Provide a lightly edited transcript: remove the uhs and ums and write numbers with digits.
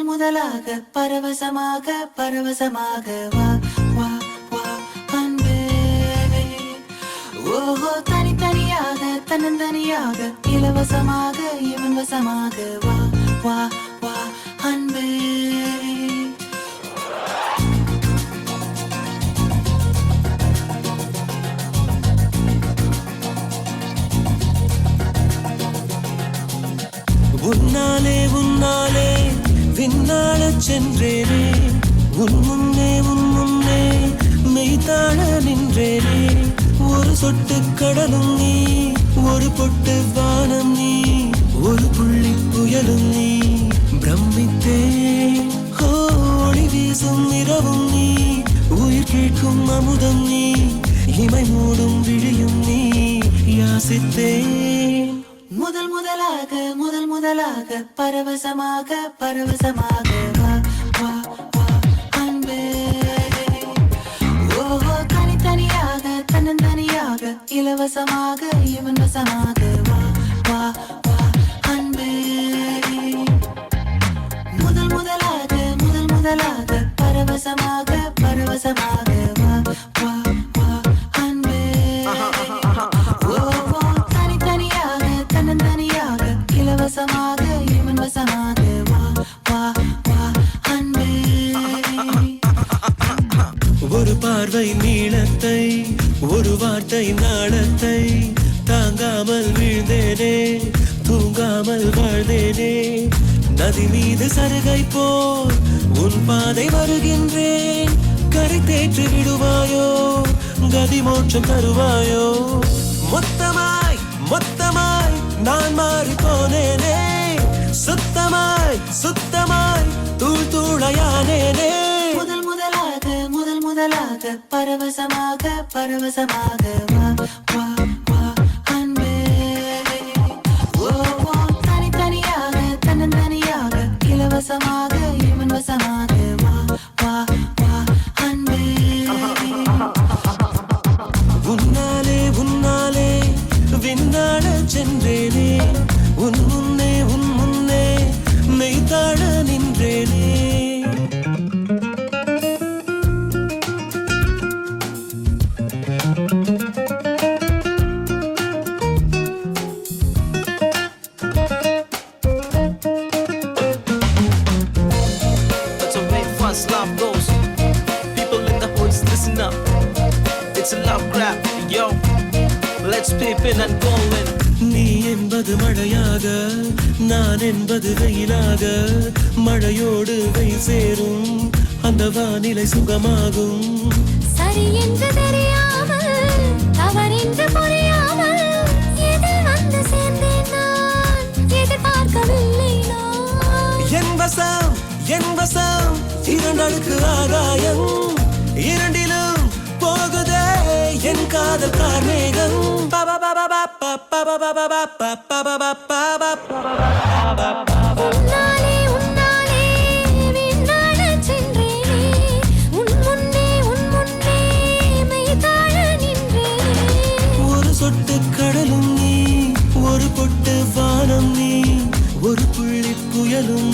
முதலாக பரவசமாக வா வா வா அன்பே. ஓஹோ தனித்தனியாக தன்னந்தனியாக இலவசமாக இவன் வசமாக வா வா வா அன்பே. உன்னாலே உன்னாலே விண்ணாளச் சென்றேனே, உன் முன்னே மெய்தாழ நின்றேனே. ஒரு சொட்டு கடலும் நீ, ஒரு பொட்டு வானம் நீ, ஒரு புள்ளி புயலும் நீ. பிரமித்தேன் ஒளி வீசும் இரவும் நீ, உயிர் கேட்கும் அமுதம் நீ, இமை மூடும் விழியும் நீ. யாசித்தேன் முதலாக பரவசமாக வா வா வா அன்பே. ஓஹோ தனித்தனியாக தன்னந்தனியாக இலவசமாக இவன் வசமாக வா வா வா அன்பே. முதலாக பரவசமாக வா வா வா அன்பே. ஓஹோ தனித்தனியாக தன்னந்தனியாக இலவசமாக இவன் வசமாக வா வா வா அன்பே. ஒரு பார்வை நீளத்தை, ஒரு வார்த்தை நாளத்தை, தாங்காமல் வீழ்ந்தேனே, தூங்காமல் வாழ்ந்தேனே. நதி மீது சருகை போல் உன் பாதை வருகின்றேன். கரை தேற்றி விடுவாயோ, கதி மோட்சம் தருவாயோ. மொத்தமாய் நான் மாறி போனேனே, சுத்தமாய் தூள் தூளையானேனே. முதலாக பரவசமாக வா வா வா அன்பே. ஓ தனித்தனியாக தன்னந்தனியாக இலவசமாக இவன் வசமாக வா வா வா அன்பே. உன்னாலே விண்ணாளச் சென்றேனே, உன் முன்னே மெய்தாழ நின்றேனே. Love goes. People in the hoods, listen up. It's a love grab, yo. Let's peep in and go in. நீ என்பது மழையாக, நான் என்பது வெயிலாக. மழையோடு வெயில் சேரும், அந்த வானிலை சுகமாகும். சரி என்று தெரியாமல், தவறென்று புரியாமல், எதில் வந்து சேர்ந்தேன் நான், எதிர்பார்க்கவில்லை நான். என் வசம் இரண்டடுக்கு ஆகாயம், இரண்டிலும் போகுதே என் காதல் கார்மேகம். உன்னாலே விண்ணாளச் சென்றேனே, உன் முன்னே மெய்தாழ நின்றேனே. ஒரு சொட்டு கடலும் நீ, ஒரு பொட்டு வானம் நீ, ஒரு புள்ளி புயலும்